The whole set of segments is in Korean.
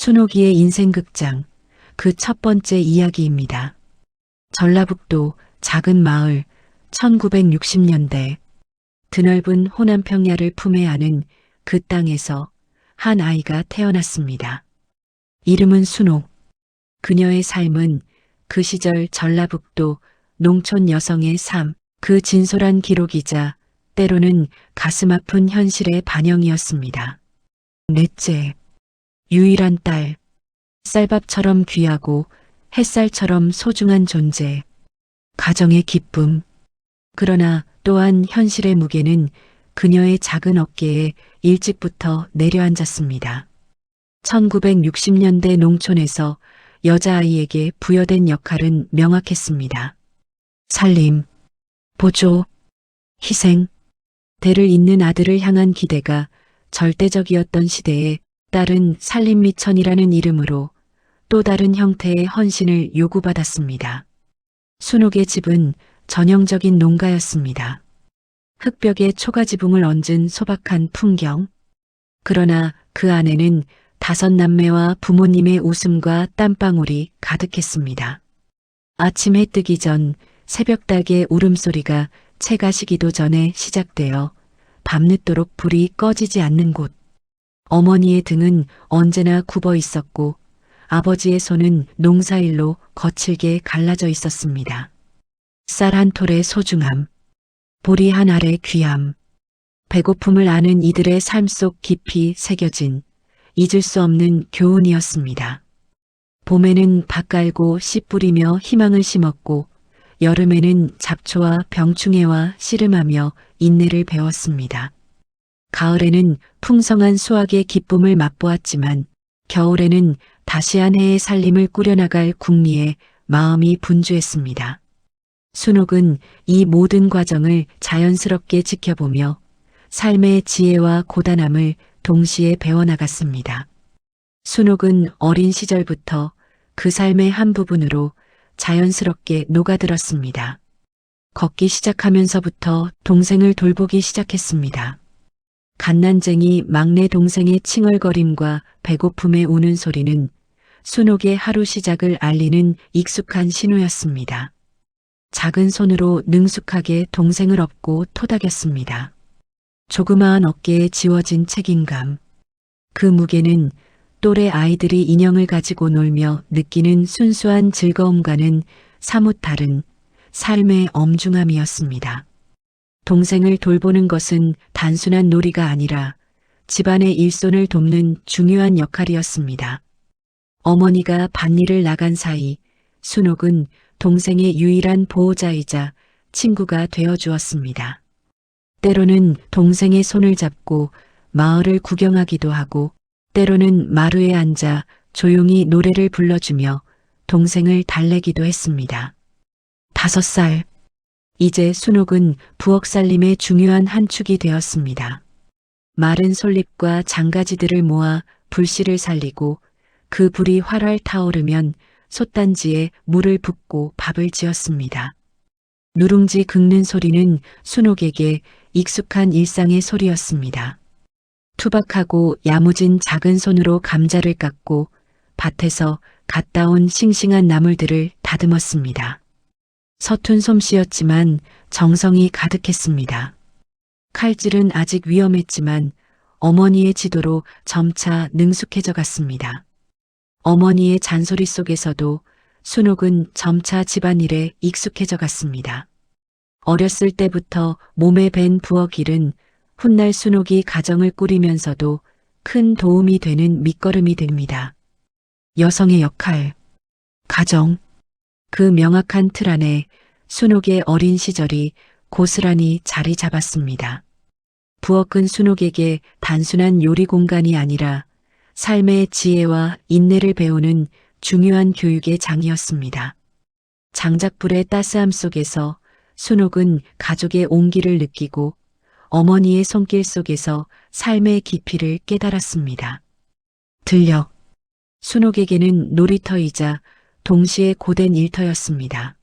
순옥이의 인생극장, 그 첫 번째 이야기입니다. 전라북도 작은 마을 1960년대 드넓은 호남 평야를 품에 안은 그 땅에서 한 아이가 태어났습니다. 이름은 순옥. 그녀의 삶은 그 시절 전라북도 농촌 여성의 삶, 그 진솔한 기록이자 때로는 가슴 아픈 현실의 반영이었습니다. 넷째, 유일한 딸, 쌀밥처럼 귀하고 햇살처럼 소중한 존재, 가정의 기쁨. 그러나 또한 현실의 무게는 그녀의 작은 어깨에 일찍부터 내려앉았습니다. 1960년대 농촌에서 여자아이에게 부여된 역할은 명확했습니다. 살림, 보조, 희생, 대를 잇는 아들을 향한 기대가 절대적이었던 시대에 딸은 살림미천이라는 이름으로 또 다른 형태의 헌신을 요구받았습니다. 순옥의 집은 전형적인 농가였습니다. 흙벽에 초가지붕을 얹은 소박한 풍경. 그러나 그 안에는 5남매와 부모님의 웃음과 땀방울이 가득했습니다. 아침 해 뜨기 전 새벽닭의 울음소리가 채가 시기도 전에 시작되어 밤늦도록 불이 꺼지지 않는 곳. 어머니의 등은 언제나 굽어 있었고 아버지의 손은 농사일로 거칠게 갈라져 있었습니다. 쌀 한 톨의 소중함, 보리 한 알의 귀함, 배고픔을 아는 이들의 삶 속 깊이 새겨진 잊을 수 없는 교훈이었습니다. 봄에는 밭 갈고 씨 뿌리며 희망을 심었고 여름에는 잡초와 병충해와 씨름하며 인내를 배웠습니다. 가을에는 풍성한 수확의 기쁨을 맛보았지만 겨울에는 다시 한 해의 살림을 꾸려나갈 궁리에 마음이 분주했습니다. 순옥은 이 모든 과정을 자연스럽게 지켜보며 삶의 지혜와 고단함을 동시에 배워나갔습니다. 순옥은 어린 시절부터 그 삶의 한 부분으로 자연스럽게 녹아들었습니다. 걷기 시작하면서부터 동생을 돌보기 시작했습니다. 갓난쟁이 막내 동생의 칭얼거림과 배고픔에 우는 소리는 순옥의 하루 시작을 알리는 익숙한 신호였습니다. 작은 손으로 능숙하게 동생을 업고 토닥였습니다. 조그마한 어깨에 지워진 책임감. 그 무게는 또래 아이들이 인형을 가지고 놀며 느끼는 순수한 즐거움과는 사뭇 다른 삶의 엄중함이었습니다. 동생을 돌보는 것은 단순한 놀이가 아니라 집안의 일손을 돕는 중요한 역할이었습니다. 어머니가 밭일을 나간 사이 순옥은 동생의 유일한 보호자이자 친구가 되어 주었습니다. 때로는 동생의 손을 잡고 마을을 구경하기도 하고 때로는 마루에 앉아 조용히 노래를 불러주며 동생을 달래기도 했습니다. 5살. 이제 순옥은 부엌 살림의 중요한 한 축이 되었습니다. 마른 솔잎과 장가지들을 모아 불씨를 살리고 그 불이 활활 타오르면 솥단지에 물을 붓고 밥을 지었습니다. 누룽지 긁는 소리는 순옥에게 익숙한 일상의 소리였습니다. 투박하고 야무진 작은 손으로 감자를 깎고 밭에서 갓 따온 싱싱한 나물들을 다듬었습니다. 서툰 솜씨였지만 정성이 가득했습니다. 칼질은 아직 위험했지만 어머니의 지도로 점차 능숙해져 갔습니다. 어머니의 잔소리 속에서도 순옥은 점차 집안일에 익숙해져 갔습니다. 어렸을 때부터 몸에 밴 부엌 일은 훗날 순옥이 가정을 꾸리면서도 큰 도움이 되는 밑거름이 됩니다. 여성의 역할, 가정, 그 명확한 틀 안에 순옥의 어린 시절이 고스란히 자리 잡았습니다. 부엌은 순옥에게 단순한 요리 공간이 아니라 삶의 지혜와 인내를 배우는 중요한 교육의 장이었습니다. 장작불의 따스함 속에서 순옥은 가족의 온기를 느끼고 어머니의 손길 속에서 삶의 깊이를 깨달았습니다. 들녘. 순옥에게는 놀이터이자 동시에 고된 일터였습니다.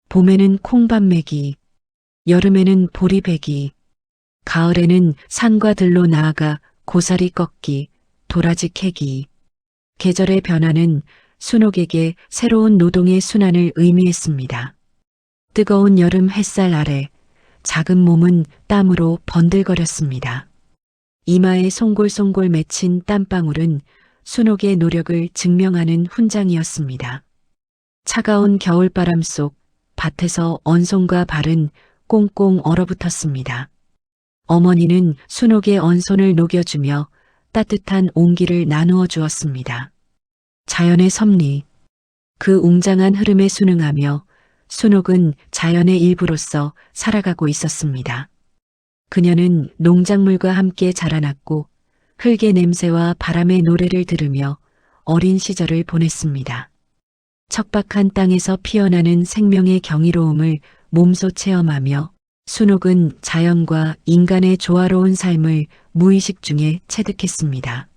봄에는 콩밥 매기, 여름에는 보리 베기, 가을에는 산과 들로 나아가 고사리 꺾기, 도라지 캐기. 계절의 변화는 순옥에게 새로운 노동의 순환을 의미했습니다. 뜨거운 여름 햇살 아래 작은 몸은 땀으로 번들거렸습니다. 이마에 송골송골 맺힌 땀방울은 순옥의 노력을 증명하는 훈장이었습니다. 차가운 겨울바람 속 밭에서 언손과 발은 꽁꽁 얼어붙었습니다. 어머니는 순옥의 언손을 녹여주며 따뜻한 온기를 나누어 주었습니다. 자연의 섭리, 그 웅장한 흐름에 순응하며 순옥은 자연의 일부로서 살아가고 있었습니다. 그녀는 농작물과 함께 자라났고 흙의 냄새와 바람의 노래를 들으며 어린 시절을 보냈습니다. 척박한 땅에서 피어나는 생명의 경이로움을 몸소 체험하며 순옥은 자연과 인간의 조화로운 삶을 무의식 중에 체득했습니다.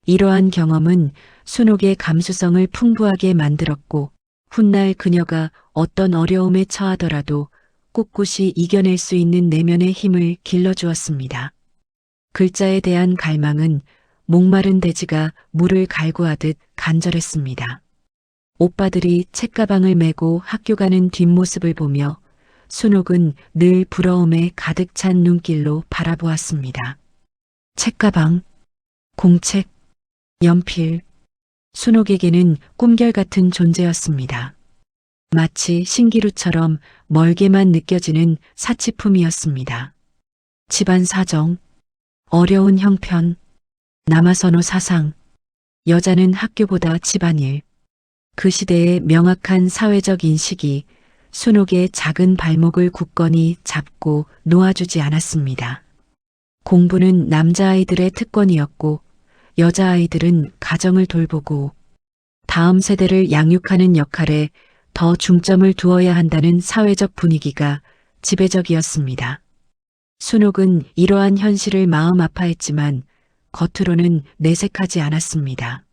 이러한 경험은 순옥의 감수성을 풍부하게 만들었고 훗날 그녀가 어떤 어려움에 처하더라도 꿋꿋이 이겨낼 수 있는 내면의 힘을 길러주었습니다. 글자에 대한 갈망은 목마른 돼지가 물을 갈구하듯 간절했습니다. 오빠들이 책가방을 메고 학교 가는 뒷모습을 보며 순옥은 늘 부러움에 가득 찬 눈길로 바라보았습니다. 책가방, 공책, 연필, 순옥에게는 꿈결 같은 존재였습니다. 마치 신기루처럼 멀게만 느껴지는 사치품이었습니다. 집안 사정, 어려운 형편, 남아선호 사상, 여자는 학교보다 집안일, 그 시대의 명확한 사회적 인식이 순옥의 작은 발목을 굳건히 잡고 놓아주지 않았습니다. 공부는 남자아이들의 특권이었고 여자아이들은 가정을 돌보고 다음 세대를 양육하는 역할에 더 중점을 두어야 한다는 사회적 분위기가 지배적이었습니다. 순옥은 이러한 현실을 마음 아파했지만 겉으로는 내색하지 않았습니다.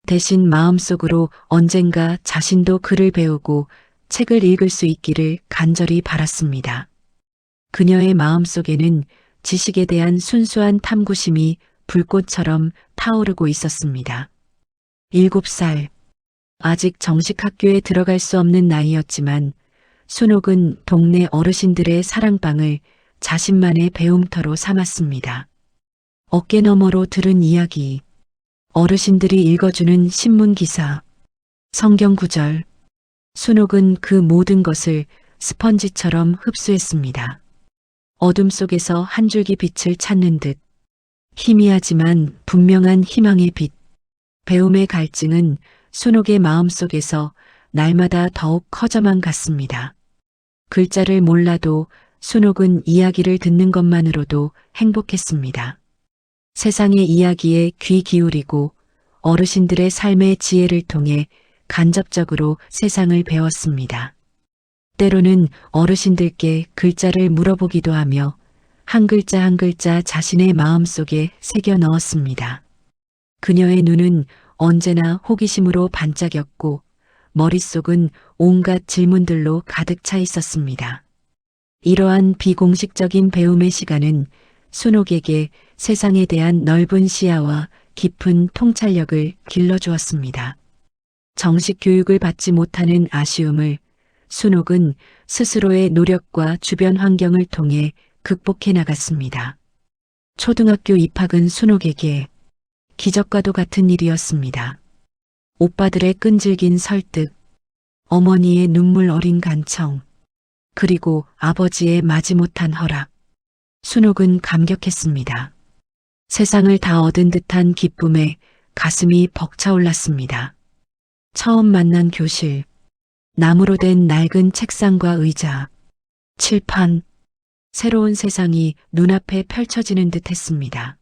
대신 마음속으로 언젠가 자신도 글을 배우고 책을 읽을 수 있기를 간절히 바랐습니다. 그녀의 마음속에는 지식에 대한 순수한 탐구심이 불꽃처럼 타오르고 있었습니다. 7살, 아직 정식 학교에 들어갈 수 없는 나이였지만 순옥은 동네 어르신들의 사랑방을 자신만의 배움터로 삼았습니다. 어깨너머로 들은 이야기, 어르신들이 읽어주는 신문 기사, 성경 구절, 순옥은 그 모든 것을 스펀지처럼 흡수했습니다. 어둠 속에서 한 줄기 빛을 찾는 듯 희미하지만 분명한 희망의 빛, 배움의 갈증은 순옥의 마음속에서 날마다 더욱 커져만 갔습니다. 글자를 몰라도 순옥은 이야기를 듣는 것만으로도 행복했습니다. 세상의 이야기에 귀 기울이고 어르신들의 삶의 지혜를 통해 간접적으로 세상을 배웠습니다. 때로는 어르신들께 글자를 물어보기도 하며 한 글자 한 글자 자신의 마음속에 새겨 넣었습니다. 그녀의 눈은 언제나 호기심으로 반짝였고 머릿속은 온갖 질문들로 가득 차 있었습니다. 이러한 비공식적인 배움의 시간은 순옥에게 세상에 대한 넓은 시야와 깊은 통찰력을 길러주었습니다. 정식 교육을 받지 못하는 아쉬움을 순옥은 스스로의 노력과 주변 환경을 통해 극복해 나갔습니다. 초등학교 입학은 순옥에게 기적과도 같은 일이었습니다. 오빠들의 끈질긴 설득, 어머니의 눈물 어린 간청, 그리고 아버지의 마지못한 허락. 순옥은 감격했습니다. 세상을 다 얻은 듯한 기쁨에 가슴이 벅차올랐습니다. 처음 만난 교실, 나무로 된 낡은 책상과 의자, 칠판, 새로운 세상이 눈앞에 펼쳐지는 듯 했습니다.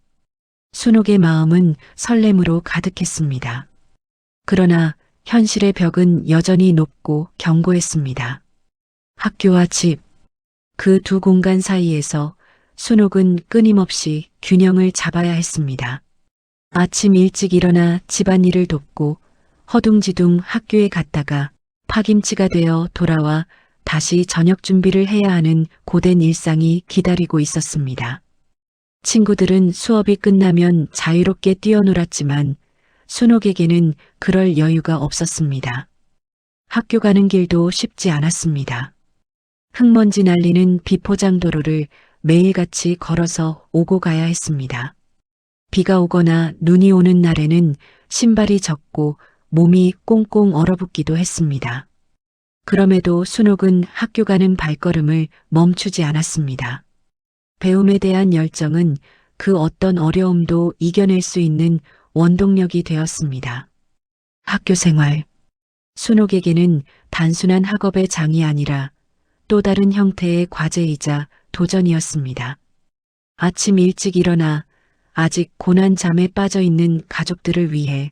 순옥의 마음은 설렘으로 가득했습니다. 그러나 현실의 벽은 여전히 높고 견고했습니다. 학교와 집, 그 두 공간 사이에서 순옥은 끊임없이 균형을 잡아야 했습니다. 아침 일찍 일어나 집안일을 돕고 허둥지둥 학교에 갔다가 파김치가 되어 돌아와 다시 저녁 준비를 해야 하는 고된 일상이 기다리고 있었습니다. 친구들은 수업이 끝나면 자유롭게 뛰어놀았지만 순옥에게는 그럴 여유가 없었습니다. 학교 가는 길도 쉽지 않았습니다. 흙먼지 날리는 비포장도로를 매일같이 걸어서 오고 가야 했습니다. 비가 오거나 눈이 오는 날에는 신발이 젖고 몸이 꽁꽁 얼어붙기도 했습니다. 그럼에도 순옥은 학교 가는 발걸음을 멈추지 않았습니다. 배움에 대한 열정은 그 어떤 어려움도 이겨낼 수 있는 원동력이 되었습니다. 학교 생활. 순옥에게는 단순한 학업의 장이 아니라 또 다른 형태의 과제이자 도전이었습니다. 아침 일찍 일어나 아직 고난 잠에 빠져 있는 가족들을 위해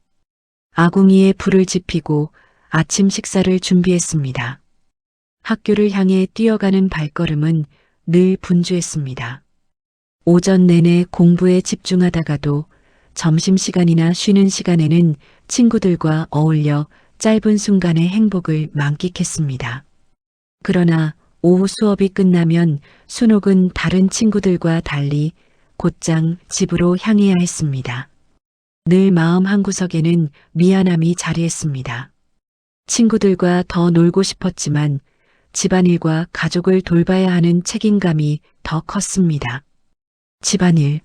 아궁이에 불을 지피고 아침 식사를 준비했습니다. 학교를 향해 뛰어가는 발걸음은 늘 분주했습니다. 오전 내내 공부에 집중하다가도 점심시간이나 쉬는 시간에는 친구들과 어울려 짧은 순간의 행복을 만끽했습니다. 그러나 오후 수업이 끝나면 순옥은 다른 친구들과 달리 곧장 집으로 향해야 했습니다. 늘 마음 한구석에는 미안함이 자리했습니다. 친구들과 더 놀고 싶었지만 집안일과 가족을 돌봐야 하는 책임감이 더 컸습니다. 집안일,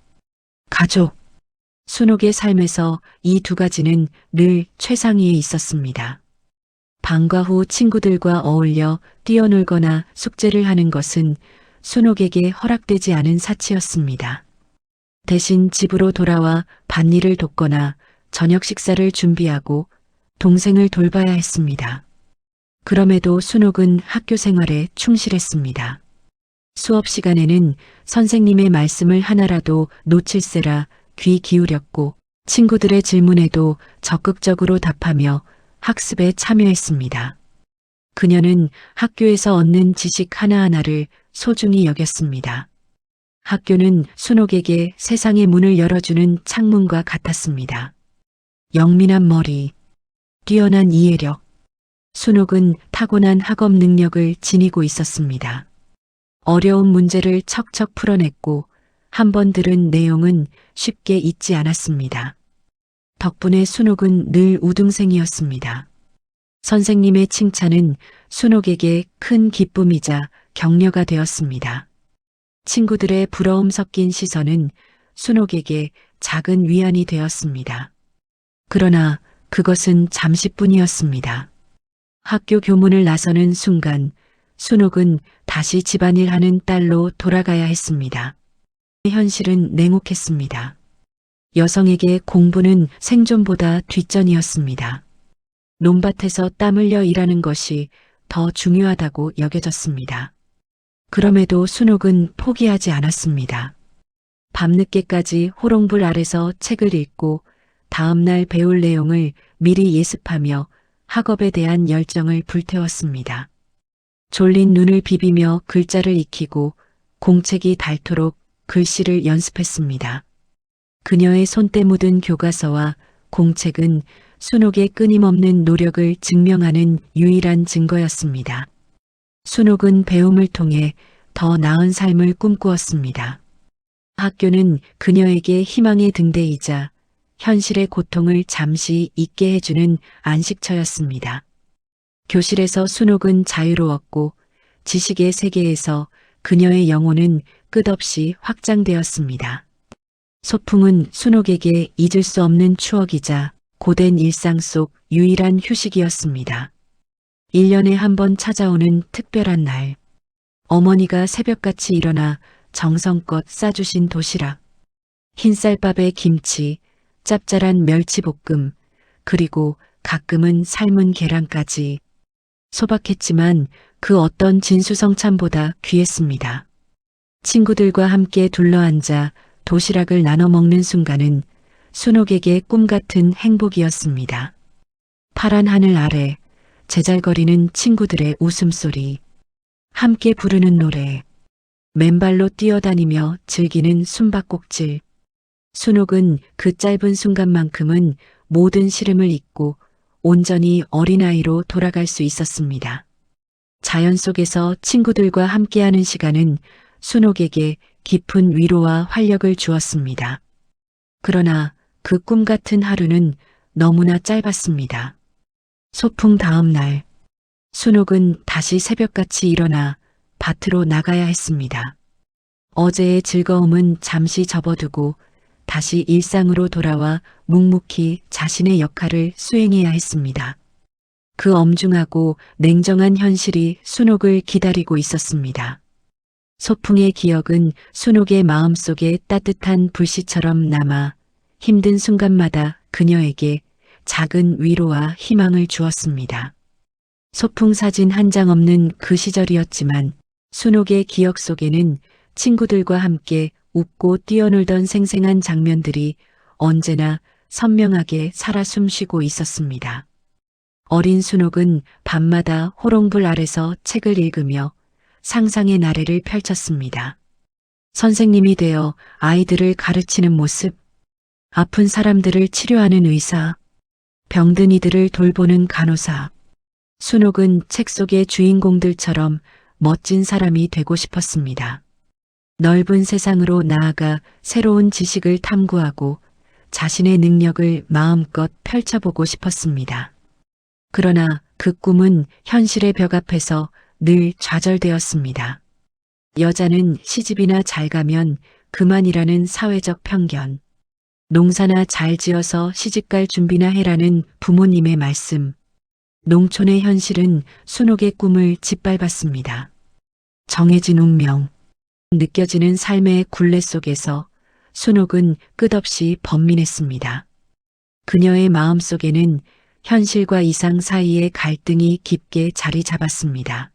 가족. 순옥의 삶에서 이 두 가지는 늘 최상위에 있었습니다. 방과 후 친구들과 어울려 뛰어놀거나 숙제를 하는 것은 순옥에게 허락되지 않은 사치였습니다. 대신 집으로 돌아와 밭일을 돕거나 저녁 식사를 준비하고 동생을 돌봐야 했습니다. 그럼에도 순옥은 학교 생활에 충실했습니다. 수업 시간에는 선생님의 말씀을 하나라도 놓칠세라 귀 기울였고 친구들의 질문에도 적극적으로 답하며 학습에 참여했습니다. 그녀는 학교에서 얻는 지식 하나하나를 소중히 여겼습니다. 학교는 순옥에게 세상의 문을 열어주는 창문과 같았습니다. 영민한 머리, 뛰어난 이해력, 순옥은 타고난 학업 능력을 지니고 있었습니다. 어려운 문제를 척척 풀어냈고 한 번 들은 내용은 쉽게 잊지 않았습니다. 덕분에 순옥은 늘 우등생이었습니다. 선생님의 칭찬은 순옥에게 큰 기쁨이자 격려가 되었습니다. 친구들의 부러움 섞인 시선은 순옥에게 작은 위안이 되었습니다. 그러나 그것은 잠시뿐이었습니다. 학교 교문을 나서는 순간 순옥은 다시 집안일하는 딸로 돌아가야 했습니다. 현실은 냉혹했습니다. 여성에게 공부는 생존보다 뒷전이었습니다. 논밭에서 땀 흘려 일하는 것이 더 중요하다고 여겨졌습니다. 그럼에도 순옥은 포기하지 않았습니다. 밤늦게까지 호롱불 아래서 책을 읽고 다음날 배울 내용을 미리 예습하며 학업에 대한 열정을 불태웠습니다. 졸린 눈을 비비며 글자를 익히고 공책이 닳도록 글씨를 연습했습니다. 그녀의 손때 묻은 교과서와 공책은 순옥의 끊임없는 노력을 증명하는 유일한 증거였습니다. 순옥은 배움을 통해 더 나은 삶을 꿈꾸었습니다. 학교는 그녀에게 희망의 등대이자 현실의 고통을 잠시 잊게 해주는 안식처였습니다. 교실에서 순옥은 자유로웠고 지식의 세계에서 그녀의 영혼은 끝없이 확장되었습니다. 소풍은 순옥에게 잊을 수 없는 추억이자 고된 일상 속 유일한 휴식이었습니다. 1년에 한 번 찾아오는 특별한 날. 어머니가 새벽같이 일어나 정성껏 싸주신 도시락, 흰쌀밥에 김치, 짭짤한 멸치볶음, 그리고 가끔은 삶은 계란까지. 소박했지만 그 어떤 진수성찬보다 귀했습니다. 친구들과 함께 둘러앉아 도시락을 나눠 먹는 순간은 순옥에게 꿈같은 행복이었습니다. 파란 하늘 아래 제잘거리는 친구들의 웃음소리, 함께 부르는 노래, 맨발로 뛰어다니며 즐기는 숨바꼭질. 순옥은 그 짧은 순간만큼은 모든 시름을 잊고 온전히 어린아이로 돌아갈 수 있었습니다. 자연 속에서 친구들과 함께하는 시간은 순옥에게 깊은 위로와 활력을 주었습니다. 그러나 그 꿈같은 하루는 너무나 짧았습니다. 소풍 다음 날, 순옥은 다시 새벽같이 일어나 밭으로 나가야 했습니다. 어제의 즐거움은 잠시 접어두고 다시 일상으로 돌아와 묵묵히 자신의 역할을 수행해야 했습니다. 그 엄중하고 냉정한 현실이 순옥을 기다리고 있었습니다. 소풍의 기억은 순옥의 마음속에 따뜻한 불씨처럼 남아 힘든 순간마다 그녀에게 작은 위로와 희망을 주었습니다. 소풍 사진 한 장 없는 그 시절이었지만 순옥의 기억 속에는 친구들과 함께 웃고 뛰어놀던 생생한 장면들이 언제나 선명하게 살아 숨쉬고 있었습니다. 어린 순옥은 밤마다 호롱불 아래서 책을 읽으며 상상의 나래를 펼쳤습니다. 선생님이 되어 아이들을 가르치는 모습, 아픈 사람들을 치료하는 의사, 병든 이들을 돌보는 간호사. 순옥은 책 속의 주인공들처럼 멋진 사람이 되고 싶었습니다. 넓은 세상으로 나아가 새로운 지식을 탐구하고 자신의 능력을 마음껏 펼쳐보고 싶었습니다. 그러나 그 꿈은 현실의 벽 앞에서 늘 좌절되었습니다. 여자는 시집이나 잘 가면 그만이라는 사회적 편견, 농사나 잘 지어서 시집갈 준비나 해라는 부모님의 말씀, 농촌의 현실은 순옥의 꿈을 짓밟았습니다. 정해진 운명, 느껴지는 삶의 굴레 속에서 순옥은 끝없이 번민했습니다. 그녀의 마음속에는 현실과 이상 사이의 갈등이 깊게 자리 잡았습니다.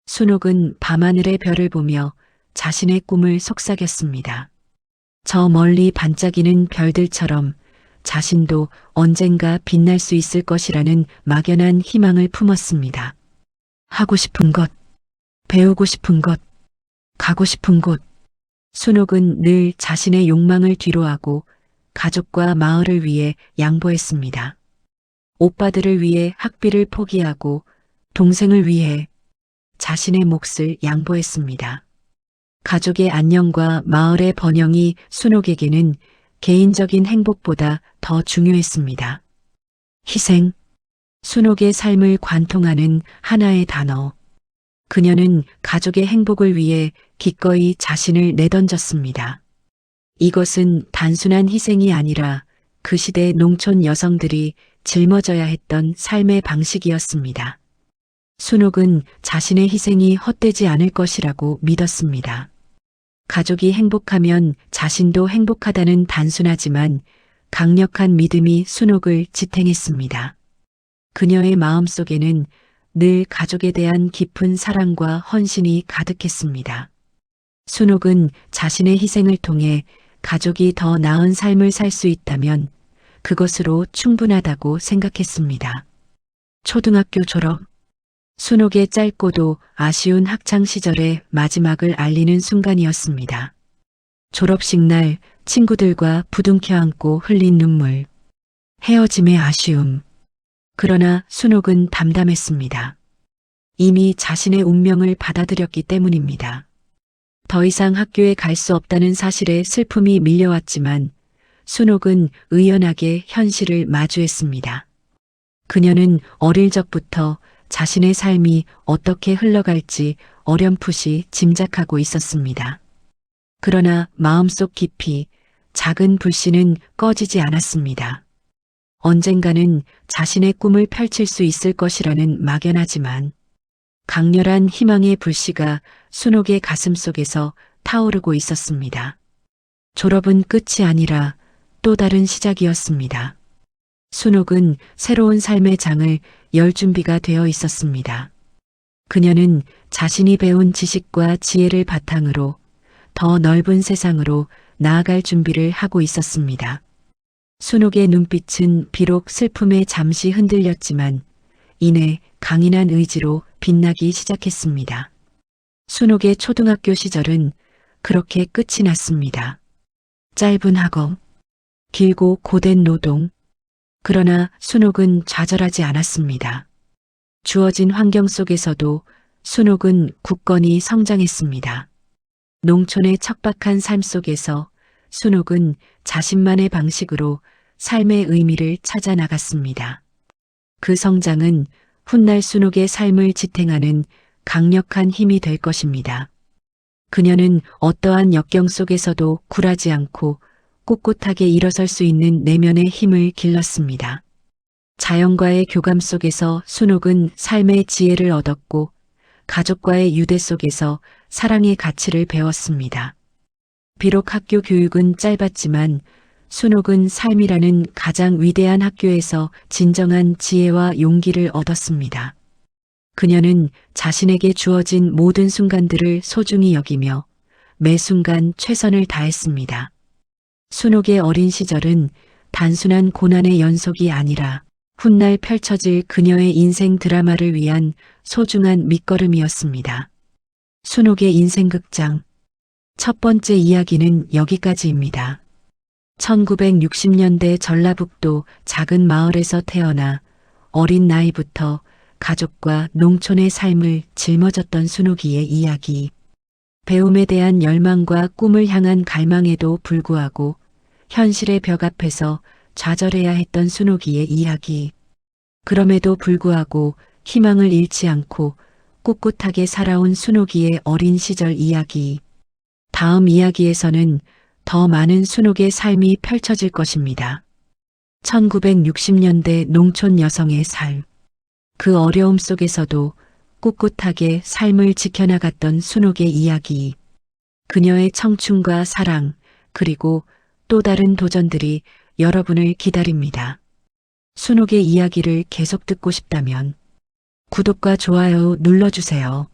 순옥은 밤하늘의 별을 보며 자신의 꿈을 속삭였습니다. 저 멀리 반짝이는 별들처럼 자신도 언젠가 빛날 수 있을 것이라는 막연한 희망을 품었습니다. 하고 싶은 것, 배우고 싶은 것, 가고 싶은 곳. 순옥은 늘 자신의 욕망을 뒤로하고 가족과 마을을 위해 양보했습니다. 오빠들을 위해 학비를 포기하고 동생을 위해 자신의 몫을 양보했습니다. 가족의 안녕과 마을의 번영이 순옥에게는 개인적인 행복보다 더 중요했습니다. 희생, 순옥의 삶을 관통하는 하나의 단어. 그녀는 가족의 행복을 위해 기꺼이 자신을 내던졌습니다. 이것은 단순한 희생이 아니라 그 시대 농촌 여성들이 짊어져야 했던 삶의 방식이었습니다. 순옥은 자신의 희생이 헛되지 않을 것이라고 믿었습니다. 가족이 행복하면 자신도 행복하다는 단순하지만 강력한 믿음이 순옥을 지탱했습니다. 그녀의 마음속에는 늘 가족에 대한 깊은 사랑과 헌신이 가득했습니다. 순옥은 자신의 희생을 통해 가족이 더 나은 삶을 살 수 있다면 그것으로 충분하다고 생각했습니다. 초등학교 졸업. 순옥의 짧고도 아쉬운 학창 시절의 마지막을 알리는 순간이었습니다. 졸업식 날 친구들과 부둥켜 안고 흘린 눈물. 헤어짐의 아쉬움. 그러나 순옥은 담담했습니다. 이미 자신의 운명을 받아들였기 때문입니다. 더 이상 학교에 갈 수 없다는 사실에 슬픔이 밀려왔지만 순옥은 의연하게 현실을 마주했습니다. 그녀는 어릴 적부터 자신의 삶이 어떻게 흘러갈지 어렴풋이 짐작하고 있었습니다. 그러나 마음속 깊이 작은 불씨는 꺼지지 않았습니다. 언젠가는 자신의 꿈을 펼칠 수 있을 것이라는 막연하지만 강렬한 희망의 불씨가 순옥의 가슴 속에서 타오르고 있었습니다. 졸업은 끝이 아니라 또 다른 시작이었습니다. 순옥은 새로운 삶의 장을 열 준비가 되어 있었습니다. 그녀는 자신이 배운 지식과 지혜를 바탕으로 더 넓은 세상으로 나아갈 준비를 하고 있었습니다. 순옥의 눈빛은 비록 슬픔에 잠시 흔들렸지만 이내 강인한 의지로 빛나기 시작했습니다. 순옥의 초등학교 시절은 그렇게 끝이 났습니다. 짧은 학업, 길고 고된 노동. 그러나 순옥은 좌절하지 않았습니다. 주어진 환경 속에서도 순옥은 굳건히 성장했습니다. 농촌의 척박한 삶 속에서 순옥은 자신만의 방식으로 삶의 의미를 찾아 나갔습니다. 그 성장은 훗날 순옥의 삶을 지탱하는 강력한 힘이 될 것입니다. 그녀는 어떠한 역경 속에서도 굴하지 않고 꿋꿋하게 일어설 수 있는 내면의 힘을 길렀습니다. 자연과의 교감 속에서 순옥은 삶의 지혜를 얻었고 가족과의 유대 속에서 사랑의 가치를 배웠습니다. 비록 학교 교육은 짧았지만 순옥은 삶이라는 가장 위대한 학교에서 진정한 지혜와 용기를 얻었습니다. 그녀는 자신에게 주어진 모든 순간들을 소중히 여기며 매 순간 최선을 다했습니다. 순옥의 어린 시절은 단순한 고난의 연속이 아니라 훗날 펼쳐질 그녀의 인생 드라마를 위한 소중한 밑거름이었습니다. 순옥의 인생 극장. 첫 번째 이야기는 여기까지입니다. 1960년대 전라북도 작은 마을에서 태어나 어린 나이부터 가족과 농촌의 삶을 짊어졌던 순옥이의 이야기. 배움에 대한 열망과 꿈을 향한 갈망에도 불구하고 현실의 벽 앞에서 좌절해야 했던 순옥이의 이야기. 그럼에도 불구하고 희망을 잃지 않고 꿋꿋하게 살아온 순옥이의 어린 시절 이야기. 다음 이야기에서는 더 많은 순옥의 삶이 펼쳐질 것입니다. 1960년대 농촌 여성의 삶. 그 어려움 속에서도 꿋꿋하게 삶을 지켜나갔던 순옥의 이야기. 그녀의 청춘과 사랑, 그리고 또 다른 도전들이 여러분을 기다립니다. 순옥의 이야기를 계속 듣고 싶다면 구독과 좋아요 눌러주세요.